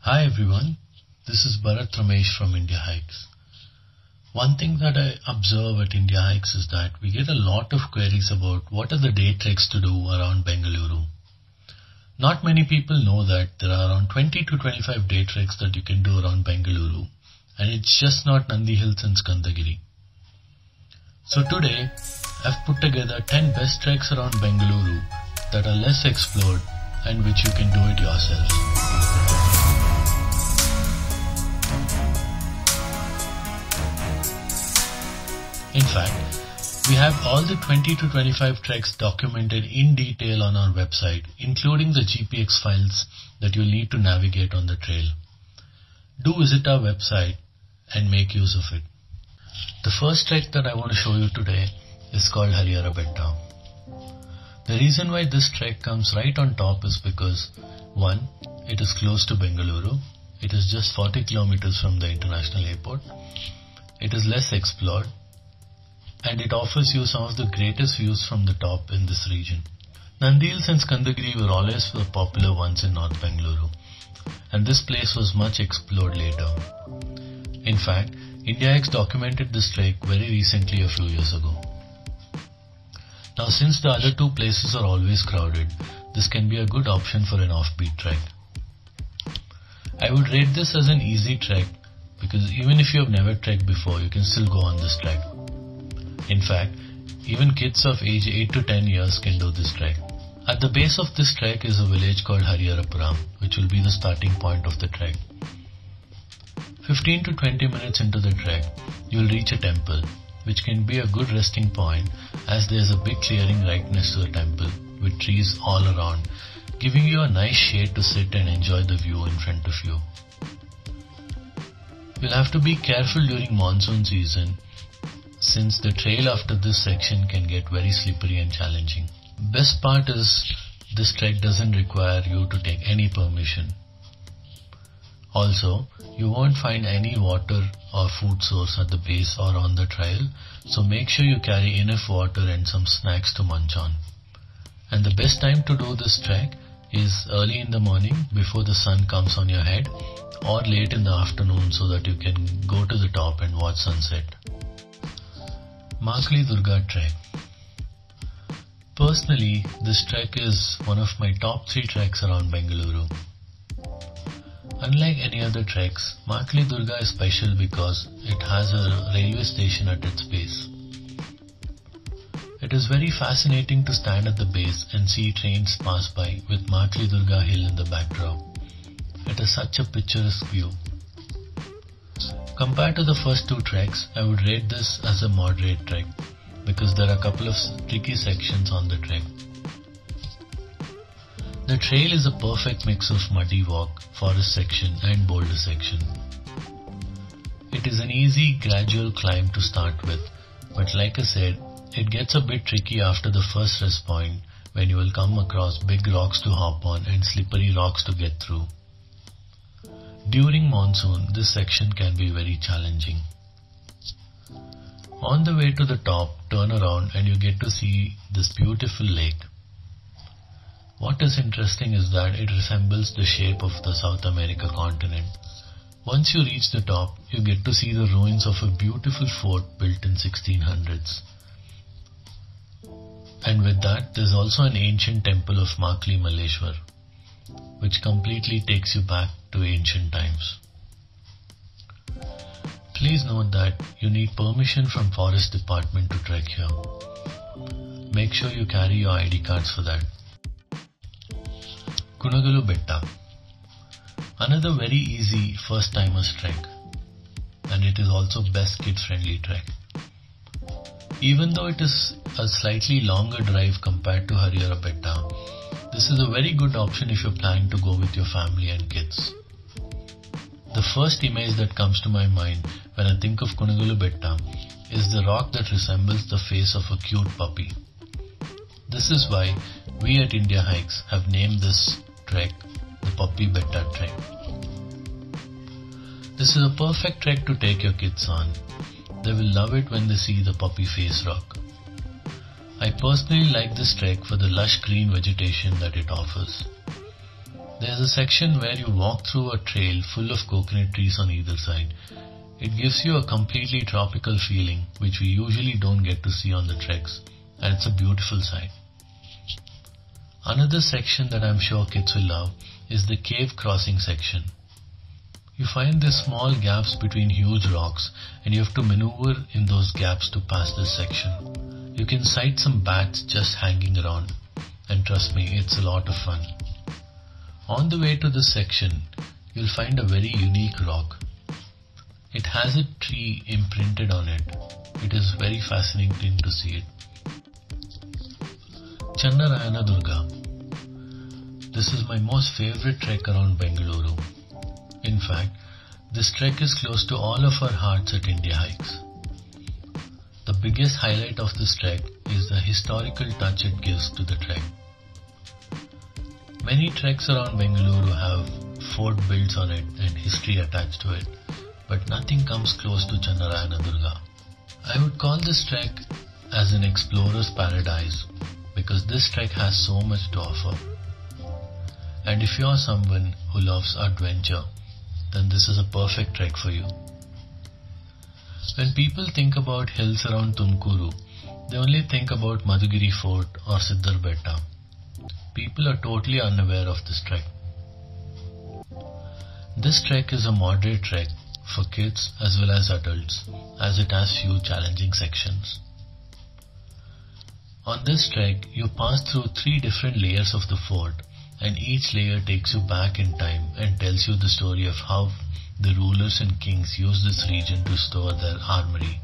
Hi everyone, this is Bharat Ramesh from Indiahikes. One thing that I observe at Indiahikes is that we get a lot of queries about what are the day treks to do around Bengaluru. Not many people know that there are around 20 to 25 day treks that you can do around Bengaluru, and it's just not Nandi Hills and Skandagiri. So today, I've put together 10 best treks around Bengaluru that are less explored and which you can do it yourself. In fact, we have all the 20 to 25 treks documented in detail on our website, including the GPX files that you'll need to navigate on the trail. Do visit our website and make use of it. The first trek that I want to show you today is called Harihara Betta. The reason why this trek comes right on top is because 1. It is close to Bengaluru. It is just 40 kilometers from the international airport. It is less explored, and it offers you some of the greatest views from the top in this region. Nandi Hills and Skandagiri were always the popular ones in North Bengaluru, and this place was much explored later. In fact, Indiahikes documented this trek very recently a few years ago. Now, since the other two places are always crowded, this can be a good option for an offbeat trek. I would rate this as an easy trek because even if you have never trekked before, you can still go on this trek. In fact, even kids of age 8 to 10 years can do this trek. At the base of this trek is a village called Harihara, which will be the starting point of the trek. 15 to 20 minutes into the trek, you will reach a temple, which can be a good resting point as there is a big clearing right next to the temple with trees all around, giving you a nice shade to sit and enjoy the view in front of you. You'll have to be careful during monsoon season, since the trail after this section can get very slippery and challenging. Best part is this trek doesn't require you to take any permission. Also, you won't find any water or food source at the base or on the trail, so make sure you carry enough water and some snacks to munch on. And the best time to do this trek is early in the morning before the sun comes on your head, or late in the afternoon so that you can go to the top and watch sunset. Makali Durga trek. Personally, this trek is one of my top 3 treks around Bengaluru. Unlike any other treks, Makali Durga is special because it has a railway station at its base. It is very fascinating to stand at the base and see trains pass by with Makali Durga hill in the backdrop. It is such a picturesque view. Compared to the first 2 treks, I would rate this as a moderate trek because there are a couple of tricky sections on the trek. The trail is a perfect mix of muddy walk, forest section and boulder section. It is an easy, gradual climb to start with, but like I said, it gets a bit tricky after the first rest point when you will come across big rocks to hop on and slippery rocks to get through. During monsoon, this section can be very challenging. On the way to the top, turn around and you get to see this beautiful lake. What is interesting is that it resembles the shape of the South America continent. Once you reach the top, you get to see the ruins of a beautiful fort built in 1600s. And with that, there is also an ancient temple of Makali Malleshwar, which completely takes you back to ancient times. Please note that you need permission from Forest Department to trek here. Make sure you carry your ID cards for that. Kunagalu Betta. Another very easy first timers trek, and it is also best kids friendly trek. Even though it is a slightly longer drive compared to Harihara Betta, this is a very good option if you're planning to go with your family and kids. The first image that comes to my mind when I think of Kunagalu Betta is the rock that resembles the face of a cute puppy. This is why we at Indiahikes have named this trek the Puppy Betta trek. This is a perfect trek to take your kids on. They will love it when they see the puppy face rock. I personally like this trek for the lush green vegetation that it offers. There is a section where you walk through a trail full of coconut trees on either side. It gives you a completely tropical feeling which we usually don't get to see on the treks, and it's a beautiful sight. Another section that I'm sure kids will love is the cave crossing section. You find these small gaps between huge rocks and you have to maneuver in those gaps to pass this section. You can sight some bats just hanging around, and trust me, it's a lot of fun. On the way to this section, you'll find a very unique rock. It has a tree imprinted on it. It is very fascinating to see it. Channarayana Durga. This is my most favorite trek around Bengaluru. In fact, this trek is close to all of our hearts at Indiahikes. The biggest highlight of this trek is the historical touch it gives to the trek. Many treks around Bengaluru have fort built on it and history attached to it, but nothing comes close to Channarayana Durga. I would call this trek as an explorer's paradise because this trek has so much to offer. And if you are someone who loves adventure, then this is a perfect trek for you. When people think about hills around Tumkuru, they only think about Madhugiri Fort or Harihara Betta. People are totally unaware of this trek. This trek is a moderate trek for kids as well as adults, as it has few challenging sections. On this trek, you pass through 3 different layers of the fort, and each layer takes you back in time and tells you the story of how the rulers and kings used this region to store their armory.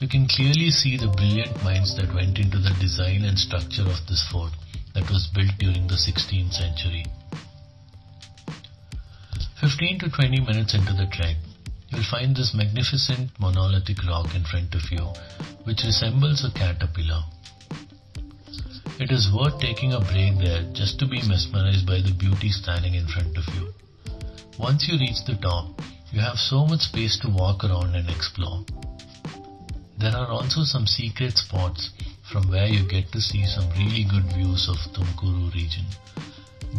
You can clearly see the brilliant minds that went into the design and structure of this fort that was built during the 16th century. 15 to 20 minutes into the trek, you'll find this magnificent monolithic rock in front of you, which resembles a caterpillar. It is worth taking a break there just to be mesmerized by the beauty standing in front of you. Once you reach the top, you have so much space to walk around and explore. There are also some secret spots from where you get to see some really good views of Tumkuru region.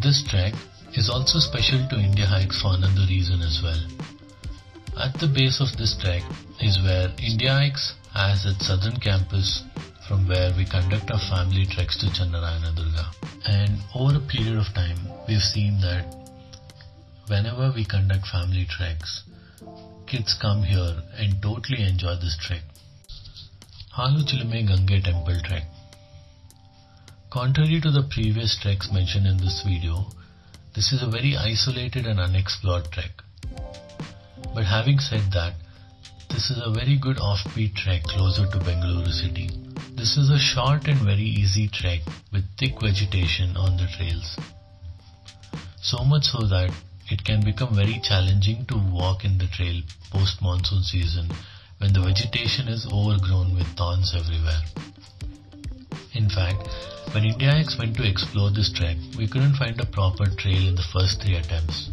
This trek is also special to Indiahikes for another reason as well. At the base of this trek is where Indiahikes has its southern campus, from where we conduct our family treks to Channarayana Durga. And over a period of time, we've seen that whenever we conduct family treks, kids come here and totally enjoy this trek. Halu Chilume Gange temple trek. Contrary to the previous treks mentioned in this video, this is a very isolated and unexplored trek. But having said that, this is a very good offbeat trek closer to Bengaluru city. This is a short and very easy trek with thick vegetation on the trails. So much so that it can become very challenging to walk in the trail post-monsoon season when the vegetation is overgrown with thorns everywhere. In fact, when Indiahikes went to explore this trek, we couldn't find a proper trail in the first 3 attempts.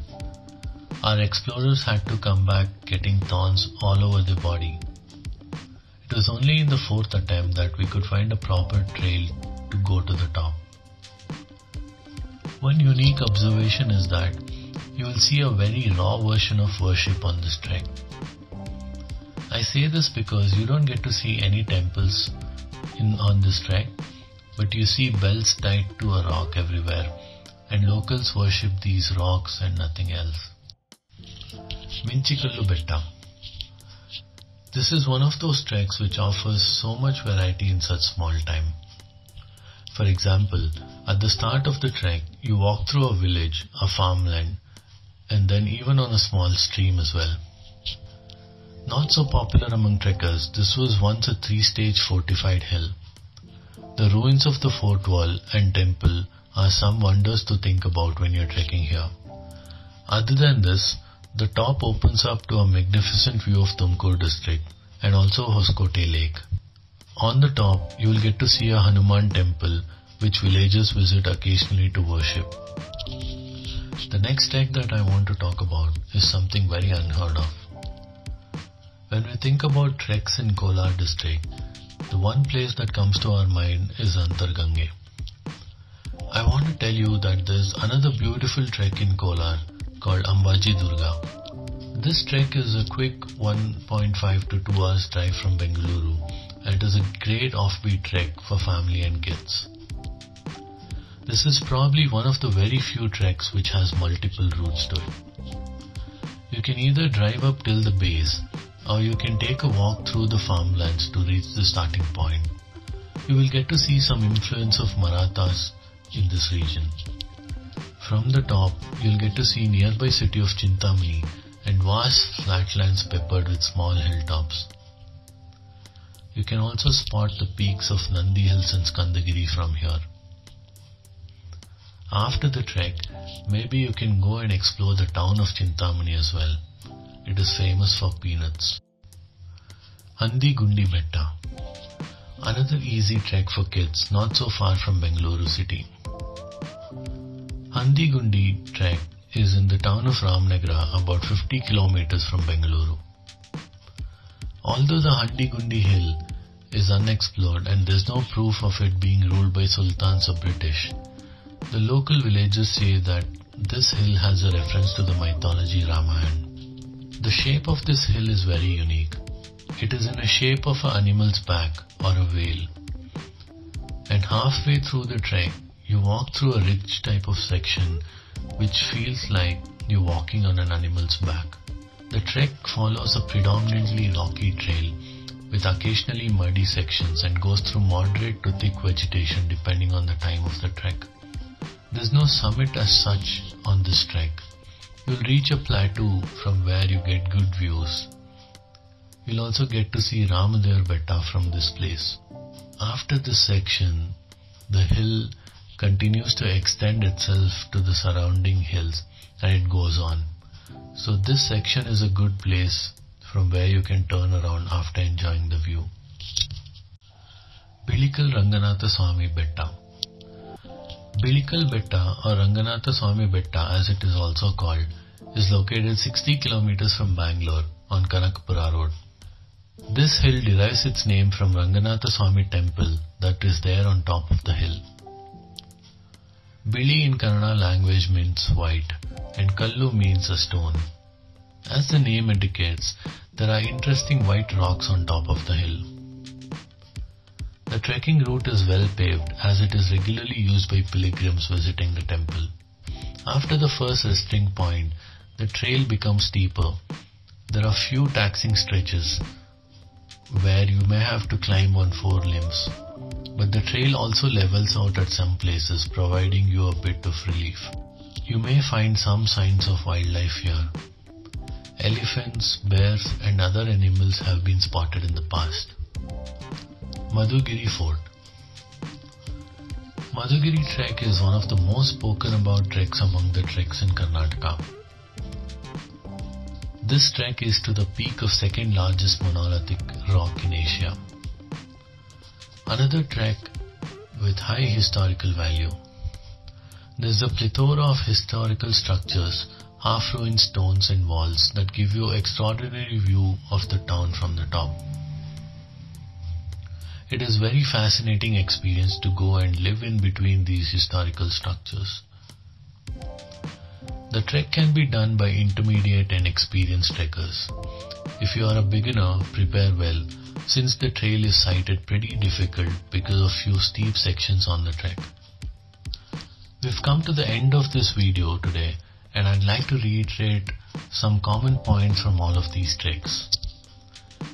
Our explorers had to come back getting thorns all over their body. It was only in the 4th attempt that we could find a proper trail to go to the top. One unique observation is that you will see a very raw version of worship on this trek. I say this because you don't get to see any temples on this trek, but you see bells tied to a rock everywhere, and locals worship these rocks and nothing else. Minchikall Betta. This is one of those treks which offers so much variety in such small time. For example, at the start of the trek, you walk through a village, a farmland, and then even on a small stream as well. Not so popular among trekkers, this was once a 3-stage fortified hill. The ruins of the fort wall and temple are some wonders to think about when you're trekking here. Other than this, the top opens up to a magnificent view of Tumkur district and also Hoskote Lake. On the top, you will get to see a Hanuman temple which villagers visit occasionally to worship. The next trek that I want to talk about is something very unheard of. When we think about treks in Kolar district, the one place that comes to our mind is Gange. I want to tell you that there's another beautiful trek in Kolar called Ambaji Durga. This trek is a quick 1.5 to 2 hours drive from Bengaluru, and it is a great offbeat trek for family and kids. This is probably one of the very few treks which has multiple routes to it. You can either drive up till the base, or you can take a walk through the farmlands to reach the starting point. You will get to see some influence of Marathas in this region. From the top, you'll get to see nearby city of Chintamani and vast flatlands peppered with small hilltops. You can also spot the peaks of Nandi Hills and Skandagiri from here. After the trek, maybe you can go and explore the town of Chintamani as well. It is famous for peanuts. Handi Gundi Betta. Another easy trek for kids not so far from Bengaluru city. Handi Gundi trek is in the town of Ramnagara, about 50 kilometers from Bengaluru. Although the Handi Gundi hill is unexplored and there is no proof of it being ruled by sultans or British, the local villagers say that this hill has a reference to the mythology Ramayana. The shape of this hill is very unique. It is in the shape of an animal's back or a whale. And halfway through the trek, you walk through a ridge type of section which feels like you're walking on an animal's back. The trek follows a predominantly rocky trail with occasionally muddy sections and goes through moderate to thick vegetation depending on the time of the trek. There's no summit as such on this trek. You'll reach a plateau from where you get good views. You'll also get to see Harihara Betta from this place. After this section, the hill continues to extend itself to the surrounding hills and it goes on. So this section is a good place from where you can turn around after enjoying the view. Bilikal Ranganatha Swamy Betta. Bilikal Betta or Ranganatha Swamy Betta as it is also called is located 60 kilometers from Bangalore on Kanakapura Road. This hill derives its name from Ranganatha Swamy temple that is there on top of the hill. Bili in Kannada language means white and Kallu means a stone. As the name indicates, there are interesting white rocks on top of the hill. The trekking route is well paved as it is regularly used by pilgrims visiting the temple. After the first resting point, the trail becomes steeper. There are few taxing stretches where you may have to climb on 4 limbs, but the trail also levels out at some places, providing you a bit of relief. You may find some signs of wildlife here. Elephants, bears and other animals have been spotted in the past. Madhugiri Fort. Madhugiri trek is one of the most spoken about treks among the treks in Karnataka. This trek is to the peak of second largest monolithic rock in Asia. Another trek with high historical value. There is a plethora of historical structures, half-ruined stones and walls that give you an extraordinary view of the town from the top. It is a very fascinating experience to go and live in between these historical structures. The trek can be done by intermediate and experienced trekkers. If you are a beginner, prepare well, since the trail is sighted pretty difficult because of few steep sections on the trek. We've come to the end of this video today, and I'd like to reiterate some common points from all of these treks.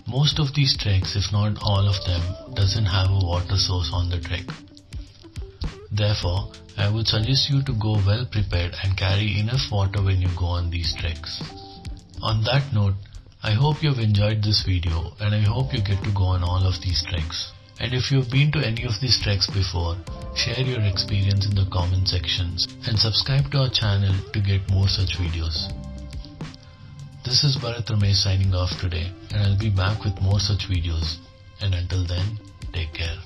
Most of these treks, if not all of them, doesn't have a water source on the trek. Therefore, I would suggest you to go well prepared and carry enough water when you go on these treks. On that note, I hope you've enjoyed this video and I hope you get to go on all of these treks. And if you've been to any of these treks before, share your experience in the comment sections and subscribe to our channel to get more such videos. This is Bharat Ramesh signing off today, and I'll be back with more such videos. And until then, take care.